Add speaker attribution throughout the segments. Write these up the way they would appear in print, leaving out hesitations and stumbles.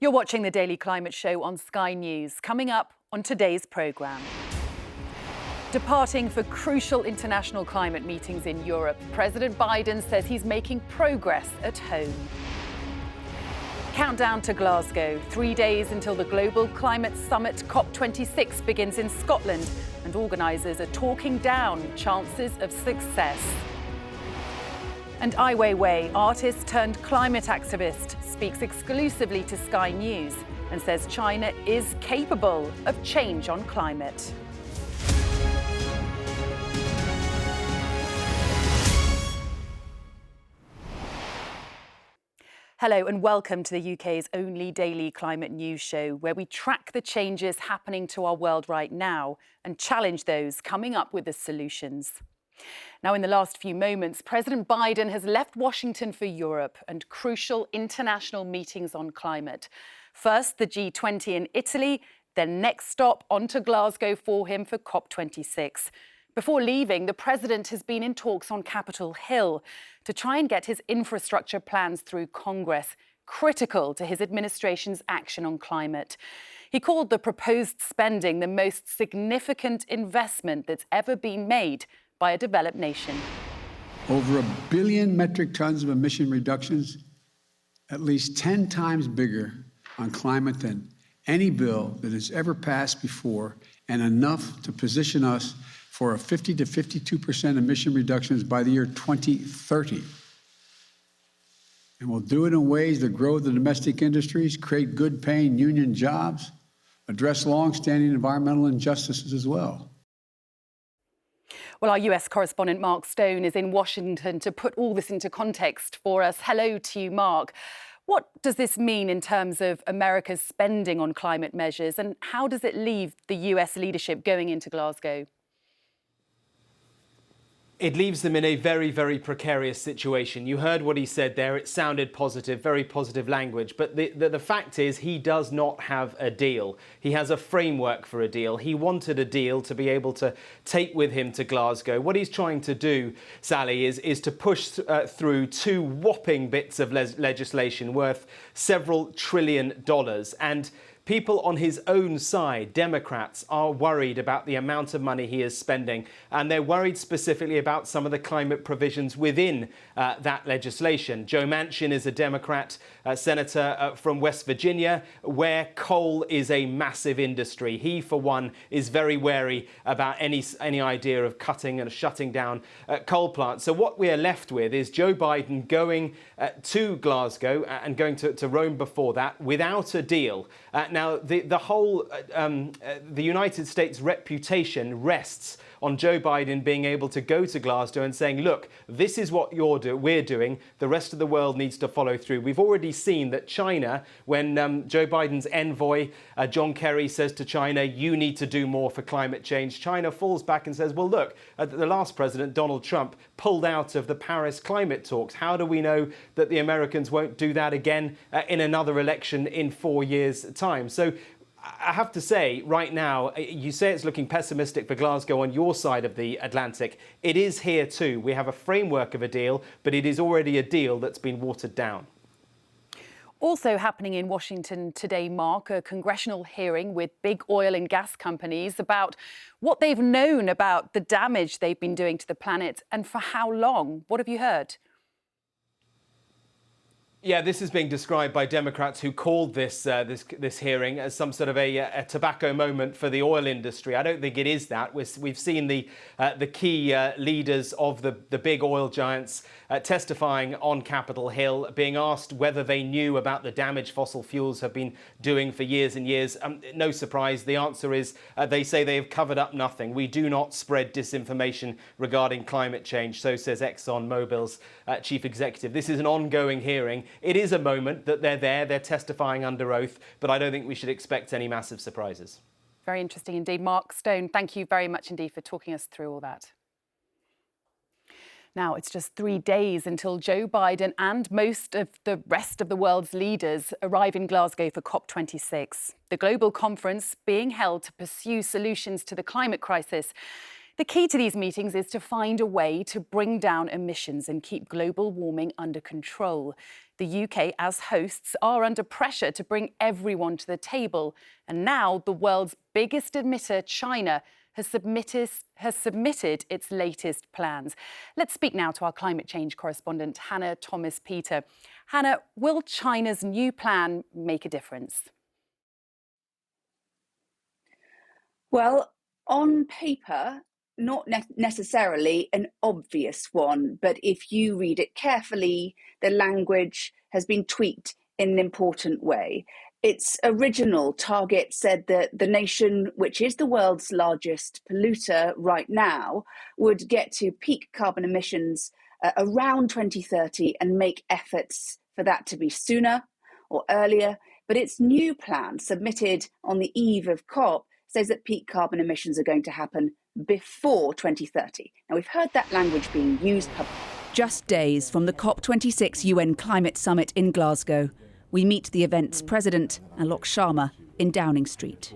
Speaker 1: You're watching the Daily Climate Show on Sky News. Coming up on today's programme. Departing for crucial international climate meetings in Europe, President Biden says he's making progress at home. Countdown to Glasgow, 3 days until the global climate summit COP26 begins in Scotland, and organisers are talking down chances of success. And Weiwei, artist turned climate activist, speaks exclusively to Sky News and says China is capable of change on climate. Hello and welcome to the UK's only daily climate news show, where we track the changes happening to our world right now and challenge those coming up with the solutions. Now, in the last few moments, President Biden has left Washington for Europe and crucial international meetings on climate. First, the G20 in Italy, then next stop on to Glasgow for him for COP26. Before leaving, the president has been in talks on Capitol Hill to try and get his infrastructure plans through Congress, critical to his administration's action on climate. He called the proposed spending the most significant investment that's ever been made by a developed nation.
Speaker 2: Over 1 billion metric tons of emission reductions, at least 10 times bigger on climate than any bill that has ever passed before, and enough to position us for a 50 to 52% emission reductions by the year 2030. And we'll do it in ways that grow the domestic industries, create good-paying union jobs, address long-standing environmental injustices as well.
Speaker 1: Well, our US correspondent Mark Stone is in Washington to put all this into context for us. Hello to you, Mark. What does this mean in terms of America's spending on climate measures, and how does it leave the US leadership going into Glasgow?
Speaker 3: It leaves them in a very, very precarious situation. You heard what he said there. It sounded positive, very positive language. But the fact is, he does not have a deal. He has a framework for a deal. He wanted a deal to be able to take with him to Glasgow. What he's trying to do, Sally, is to push through two whopping bits of legislation worth several $1 trillion. And people on his own side, Democrats, are worried about the amount of money he is spending, and they're worried specifically about some of the climate provisions within that legislation. Joe Manchin is a Democrat senator from West Virginia, where coal is a massive industry. He, for one, is very wary about any idea of cutting and shutting down coal plants. So what we are left with is Joe Biden going to Glasgow and going to Rome before that without a deal. Now, the United States reputation rests on Joe Biden being able to go to Glasgow and saying, look, this is what we're doing. The rest of the world needs to follow through. We've already seen that China, when Joe Biden's envoy, John Kerry, says to China, you need to do more for climate change, China falls back and says, well, look, the last president, Donald Trump, pulled out of the Paris climate talks. How do we know that the Americans won't do that again in another election in 4 years' time? So I have to say, right now, you say it's looking pessimistic for Glasgow on your side of the Atlantic. It is here too. We have a framework of a deal, but it is already a deal that's been watered down.
Speaker 1: Also happening in Washington today, Mark, a congressional hearing with big oil and gas companies about what they've known about the damage they've been doing to the planet and for how long. What have you heard?
Speaker 3: Yeah, this is being described by Democrats who called this hearing as some sort of a tobacco moment for the oil industry. I don't think it is that. We've seen the key leaders of the big oil giants testifying on Capitol Hill, being asked whether they knew about the damage fossil fuels have been doing for years and years. No surprise, the answer is they say they have covered up nothing. We do not spread disinformation regarding climate change, so says ExxonMobil's chief executive. This is an ongoing hearing. It is a moment that they're testifying under oath, but I don't think we should expect any massive surprises.
Speaker 1: Very interesting indeed. Mark Stone, thank you very much indeed for talking us through all that. Now, it's just 3 days until Joe Biden and most of the rest of the world's leaders arrive in Glasgow for COP26, the global conference being held to pursue solutions to the climate crisis. The key to these meetings is to find a way to bring down emissions and keep global warming under control. The The UK, as hosts, are under pressure to bring everyone to the table. And now the world's biggest emitter, China, has submitted its latest plans. Let's speak now to our climate change correspondent, Hannah Thomas-Peter. Hannah, will China's new plan make a difference?
Speaker 4: Well, on paper, not necessarily an obvious one, but if you read it carefully, the language has been tweaked in an important way. Its original target said that the nation, which is the world's largest polluter right now, would get to peak carbon emissions around 2030 and make efforts for that to be sooner or earlier. But its new plan, submitted on the eve of COP, says that peak carbon emissions are going to happen before 2030. Now, we've heard that language being used publicly.
Speaker 5: Just days from the COP26 UN Climate Summit in Glasgow, we meet the event's president, Alok Sharma, in Downing Street.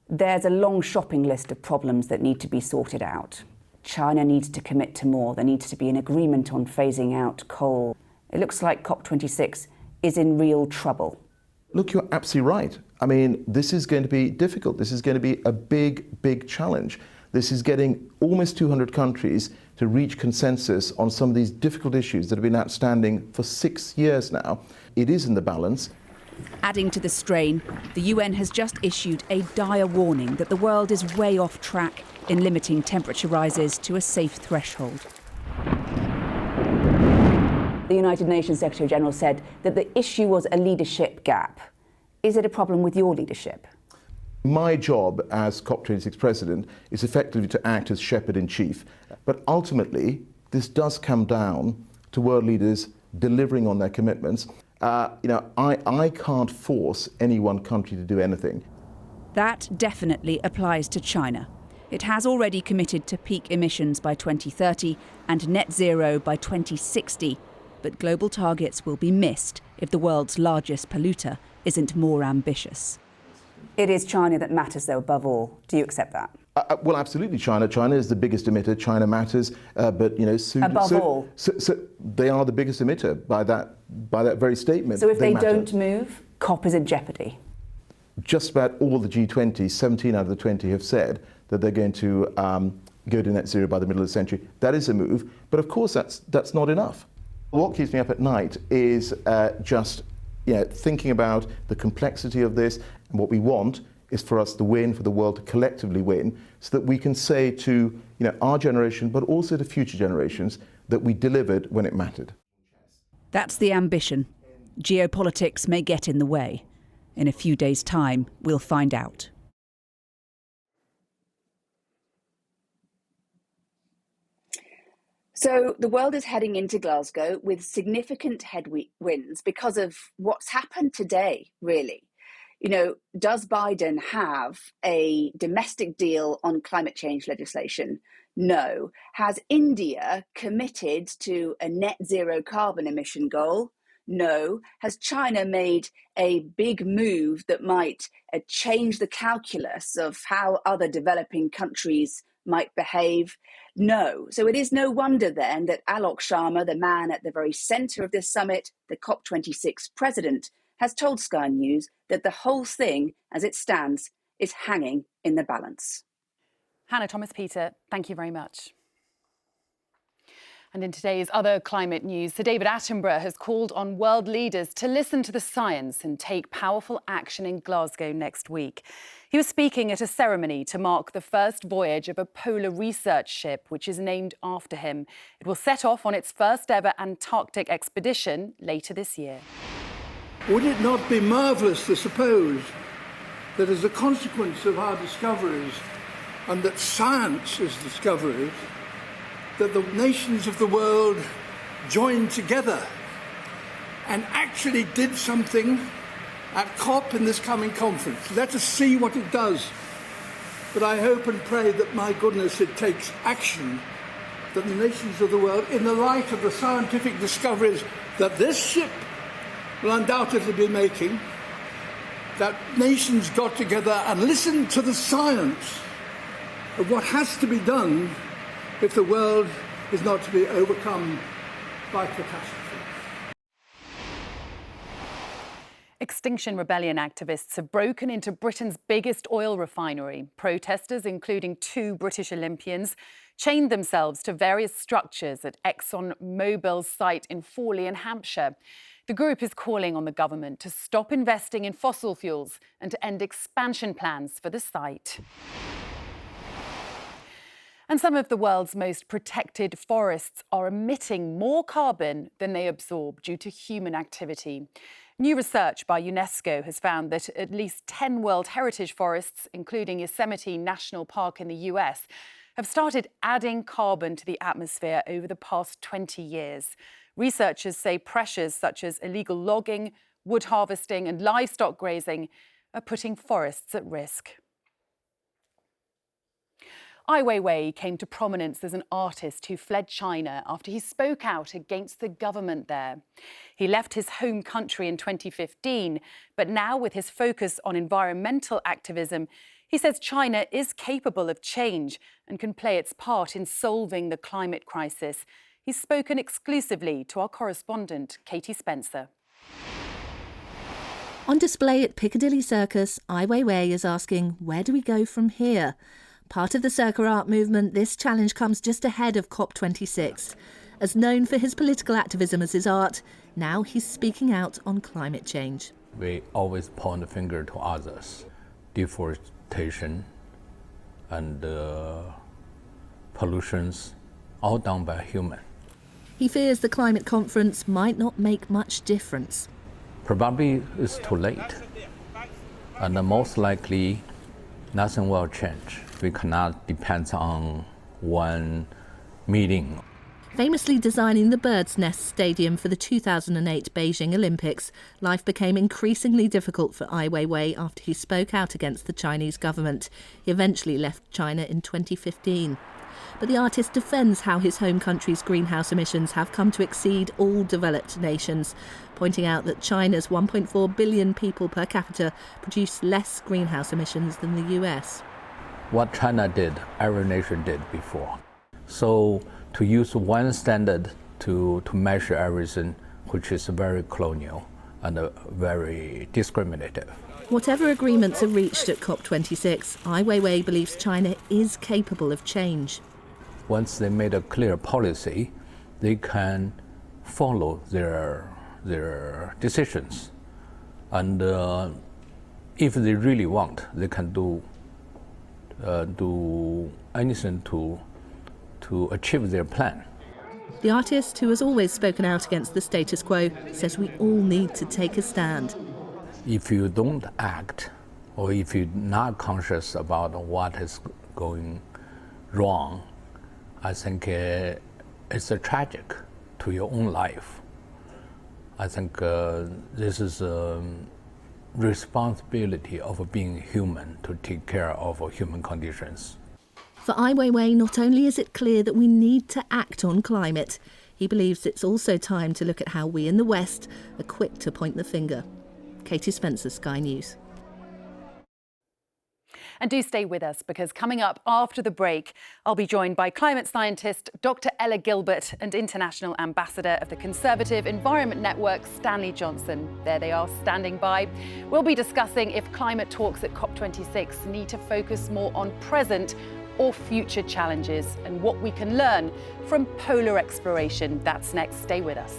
Speaker 6: There's a long shopping list of problems that need to be sorted out. China needs to commit to more. There needs to be an agreement on phasing out coal. It looks like COP26 is in real trouble.
Speaker 7: Look, you're absolutely right. I mean, this is going to be difficult. This is going to be a big, big challenge. This is getting almost 200 countries to reach consensus on some of these difficult issues that have been outstanding for 6 years now. It is in the balance.
Speaker 5: Adding to the strain, the UN has just issued a dire warning that the world is way off track in limiting temperature rises to a safe threshold.
Speaker 6: The United Nations Secretary General said that the issue was a leadership gap. Is it a problem with your leadership?
Speaker 7: My job as COP26 president is effectively to act as shepherd-in-chief. But ultimately, this does come down to world leaders delivering on their commitments. I can't force any one country to do anything.
Speaker 5: That definitely applies to China. It has already committed to peak emissions by 2030 and net zero by 2060. But global targets will be missed if the world's largest polluter isn't more ambitious.
Speaker 6: It is China that matters, though, above all. Do you accept that?
Speaker 7: Well, absolutely. China is the biggest emitter. China matters, but soon.
Speaker 6: Above all.
Speaker 7: So they are the biggest emitter by that very statement.
Speaker 6: So if they
Speaker 7: matter.
Speaker 6: don't move, COP is in jeopardy.
Speaker 7: Just about all the G20, 17 out of the 20 have said that they're going to go to net zero by the middle of the century. That is a move, but of course that's not enough. What keeps me up at night is just thinking about the complexity of this, and what we want is for us to win, for the world to collectively win, so that we can say to our generation, but also to future generations, that we delivered when it mattered.
Speaker 5: That's the ambition. Geopolitics may get in the way. In a few days' time, we'll find out.
Speaker 4: So the world is heading into Glasgow with significant headwinds because of what's happened today, really. Does Biden have a domestic deal on climate change legislation? No. Has India committed to a net zero carbon emission goal? No. Has China made a big move that might change the calculus of how other developing countries might behave? No. So it is no wonder then that Alok Sharma, the man at the very centre of this summit, the COP26 president, has told Sky News that the whole thing, as it stands, is hanging in the balance.
Speaker 1: Hannah Thomas-Peter, thank you very much. And in today's other climate news, Sir David Attenborough has called on world leaders to listen to the science and take powerful action in Glasgow next week. He was speaking at a ceremony to mark the first voyage of a polar research ship, which is named after him. It will set off on its first ever Antarctic expedition later this year.
Speaker 8: Would it not be marvellous to suppose that as a consequence of our discoveries, and that science's discoveries, that the nations of the world joined together and actually did something at COP in this coming conference? Let us see what it does. But I hope and pray that, my goodness, it takes action, that the nations of the world, in the light of the scientific discoveries that this ship will undoubtedly be making, that nations got together and listened to the science of what has to be done if the world is not to be overcome by catastrophe.
Speaker 1: Extinction Rebellion activists have broken into Britain's biggest oil refinery. Protesters, including 2 British Olympians, chained themselves to various structures at ExxonMobil's site in Fawley in Hampshire. The group is calling on the government to stop investing in fossil fuels and to end expansion plans for the site. And some of the world's most protected forests are emitting more carbon than they absorb due to human activity. New research by UNESCO has found that at least 10 World Heritage forests, including Yosemite National Park in the US, have started adding carbon to the atmosphere over the past 20 years. Researchers say pressures such as illegal logging, wood harvesting and livestock grazing are putting forests at risk. Weiwei came to prominence as an artist who fled China after he spoke out against the government there. He left his home country in 2015, but now with his focus on environmental activism, he says China is capable of change and can play its part in solving the climate crisis. He's spoken exclusively to our correspondent, Katie Spencer.
Speaker 9: On display at Piccadilly Circus, Weiwei is asking, where do we go from here? Part of the circa art movement, this challenge comes just ahead of COP26. As known for his political activism as his art, now he's speaking out on climate change.
Speaker 10: We always point the finger to others. Deforestation and pollutions, all done by human.
Speaker 9: He fears the climate conference might not make much difference.
Speaker 10: Probably it's too late. And most likely, nothing will change. We cannot depend on one meeting.
Speaker 9: Famously designing the Bird's Nest Stadium for the 2008 Beijing Olympics, life became increasingly difficult for Ai Weiwei after he spoke out against the Chinese government. He eventually left China in 2015. But the artist defends how his home country's greenhouse emissions have come to exceed all developed nations, pointing out that China's 1.4 billion people per capita produce less greenhouse emissions than the US.
Speaker 10: What China did, every nation did before. So to use one standard to measure everything, which is very colonial and very discriminative.
Speaker 9: Whatever agreements are reached at COP26, Ai Weiwei believes China is capable of change.
Speaker 10: Once they made a clear policy, they can follow their decisions. And if they really want, they can do anything to achieve their plan.
Speaker 9: The artist, who has always spoken out against the status quo, says we all need to take a stand.
Speaker 10: If you don't act, or if you're not conscious about what is going wrong, I think it's tragic to your own life. I think this is a responsibility of being human to take care of human conditions.
Speaker 9: For Ai Weiwei, not only is it clear that we need to act on climate, he believes it's also time to look at how we in the West are quick to point the finger. Katie Spencer, Sky News.
Speaker 1: And do stay with us, because coming up after the break, I'll be joined by climate scientist Dr. Ella Gilbert and International Ambassador of the Conservative Environment Network, Stanley Johnson. There they are, standing by. We'll be discussing if climate talks at COP26 need to focus more on present or future challenges and what we can learn from polar exploration. That's next. Stay with us.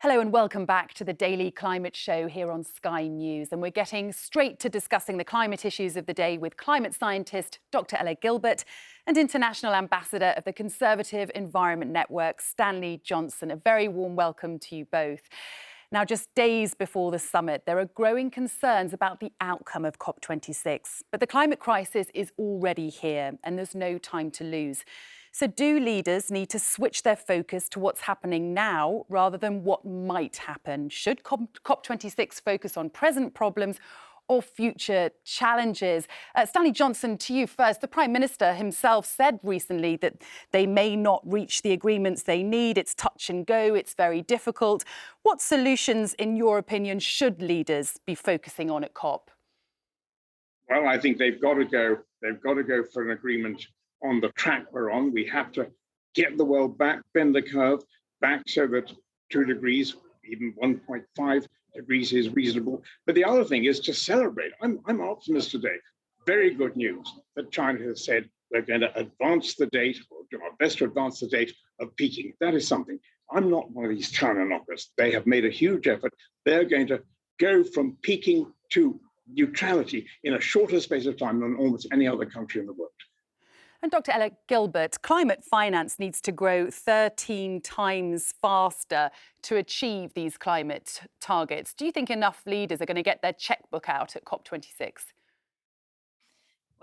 Speaker 1: Hello and welcome back to the Daily Climate Show here on Sky News. And we're getting straight to discussing the climate issues of the day with climate scientist Dr. Ella Gilbert and International Ambassador of the Conservative Environment Network, Stanley Johnson. A very warm welcome to you both. Now, just days before the summit, there are growing concerns about the outcome of COP26. But the climate crisis is already here and there's no time to lose. So do leaders need to switch their focus to what's happening now rather than what might happen? Should COP26 focus on present problems or future challenges? Stanley Johnson, to you first. The Prime Minister himself said recently that they may not reach the agreements they need. It's touch and go. It's very difficult. What solutions, in your opinion, should leaders be focusing on at COP?
Speaker 11: Well, I think they've got to go for an agreement on the track we're on. We have to get the world back, bend the curve back so that 2 degrees, even 1.5 degrees is reasonable. But the other thing is to celebrate. I'm an optimist today. Very good news that China has said we're going to advance the date, or do our best to advance the date of peaking. That is something. I'm not one of these China knockers. They have made a huge effort. They're going to go from peaking to neutrality in a shorter space of time than almost any other country in the world.
Speaker 1: And Dr. Ella Gilbert, climate finance needs to grow 13 times faster to achieve these climate targets. Do you think enough leaders are going to get their checkbook out at COP26?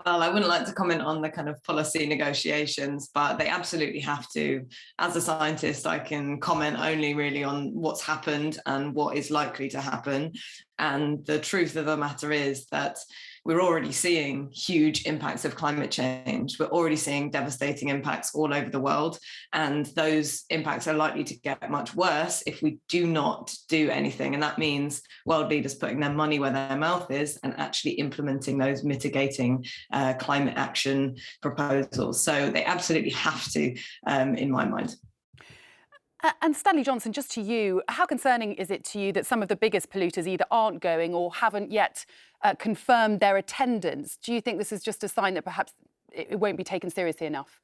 Speaker 12: Well, I wouldn't like to comment on the kind of policy negotiations, but they absolutely have to. As a scientist, I can comment only really on what's happened and what is likely to happen. And the truth of the matter is that we're already seeing huge impacts of climate change. We're already seeing devastating impacts all over the world. And those impacts are likely to get much worse if we do not do anything. And that means world leaders putting their money where their mouth is and actually implementing those mitigating climate action proposals. So they absolutely have to, in my mind.
Speaker 1: And Stanley Johnson, just to you, how concerning is it to you that some of the biggest polluters either aren't going or haven't yet confirmed their attendance? Do you think this is just a sign that perhaps it won't be taken seriously enough?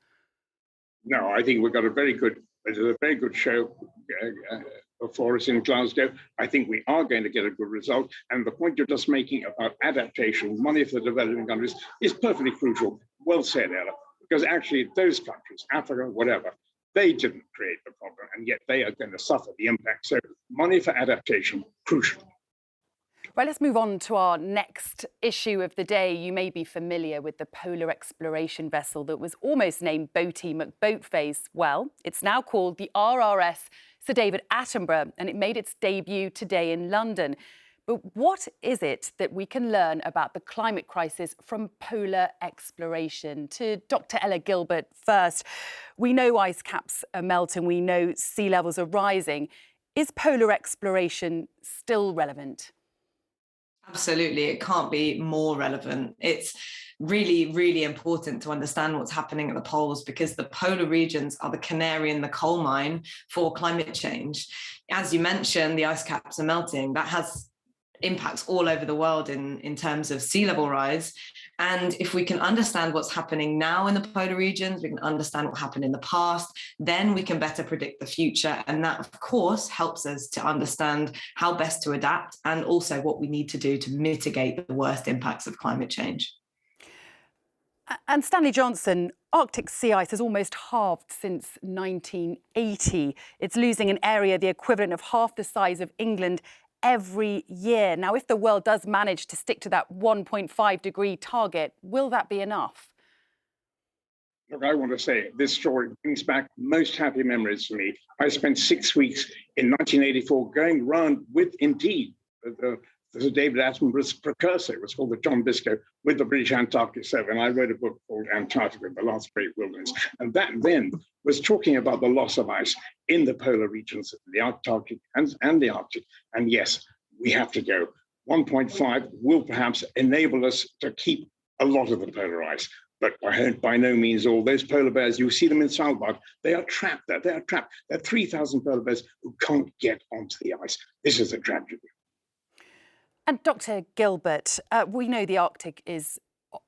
Speaker 11: No, I think we've got a very good show for us in Glasgow. I think we are going to get a good result. And the point you're just making about adaptation, money for the developing countries, is perfectly crucial. Well said, Ella, because actually those countries, Africa, whatever, they didn't create the problem, and yet they are going to suffer the impact. So money for adaptation, crucial.
Speaker 1: Right, let's move on to our next issue of the day. You may be familiar with the polar exploration vessel that was almost named Boaty McBoatface. Well, it's now called the RRS Sir David Attenborough, and it made its debut today in London. But what is it that we can learn about the climate crisis from polar exploration? To Dr. Ella Gilbert first. We know ice caps are melting, we know sea levels are rising. Is polar exploration still relevant?
Speaker 12: Absolutely, it can't be more relevant. It's really, really important to understand what's happening at the poles, because the polar regions are the canary in the coal mine for climate change. As you mentioned, the ice caps are melting. That has impacts all over the world in terms of sea level rise. And if we can understand what's happening now in the polar regions, we can understand what happened in the past, then we can better predict the future. And that, of course, helps us to understand how best to adapt and also what we need to do to mitigate the worst impacts of climate change.
Speaker 1: And Stanley Johnson, Arctic sea ice has almost halved since 1980. It's losing an area the equivalent of half the size of England every year. Now, if the world does manage to stick to that 1.5 degree target, will that be enough?
Speaker 11: Look, I want to say this story brings back most happy memories for me. I spent 6 weeks in 1984 going round with, indeed, the David Attenborough's precursor. It was called the John Biscoe, with the British Antarctic Survey. And I wrote a book called Antarctica, The Last Great Wilderness. And that then was talking about the loss of ice in the polar regions, the Antarctic and the Arctic. And yes, we have to go. 1.5 will perhaps enable us to keep a lot of the polar ice. But by no means all. Those polar bears, you see them in Svalbard, they are trapped there. They are trapped. There are 3,000 polar bears who can't get onto the ice. This is a tragedy.
Speaker 1: And Dr. Gilbert, we know the Arctic is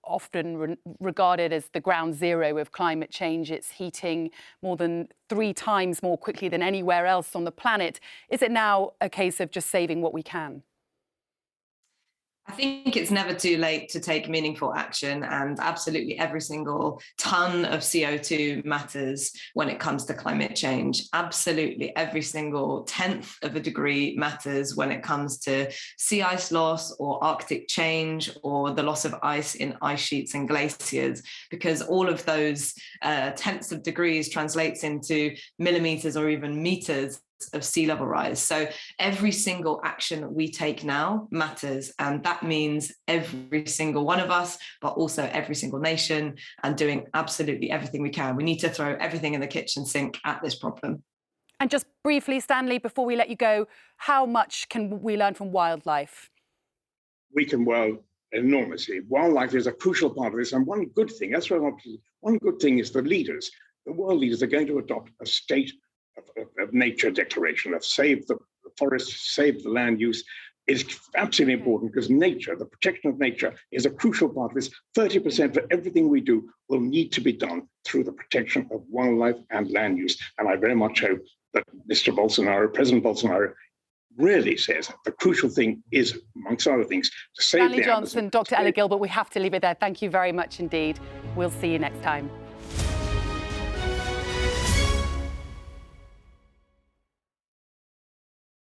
Speaker 1: often regarded as the ground zero of climate change. It's heating more than 3 times more quickly than anywhere else on the planet. Is it now a case of just saving what we can?
Speaker 12: I think it's never too late to take meaningful action, and absolutely every single ton of CO2 matters when it comes to climate change. Absolutely every single 1/10 of a degree matters when it comes to sea ice loss or Arctic change or the loss of ice in ice sheets and glaciers, because all of those 1/10 of degrees translates into millimeters or even meters of sea level rise. So every single action that we take now matters, and that means every single one of us, but also every single nation, and doing absolutely everything we can. We need to throw everything in the kitchen sink at this problem.
Speaker 1: And just briefly, Stanley, before we let you go, how much can we learn from wildlife?
Speaker 11: We can learn enormously. Wildlife is a crucial part of this, and one good thing, that's what I want to say, one good thing is the world leaders are going to adopt a state of nature declaration of save the the forests, save the land use, is absolutely important, because nature, the protection of nature, is a crucial part of this. 30% of everything we do will need to be done through the protection of wildlife and land use. And I very much hope that Mr. Bolsonaro, President Bolsonaro, really says the crucial thing is, amongst other things, to save
Speaker 1: Stanley
Speaker 11: the
Speaker 1: Johnson,
Speaker 11: Amazon.
Speaker 1: Dr. Ella Gilbert, we have to leave it there. Thank you very much indeed. We'll see you next time.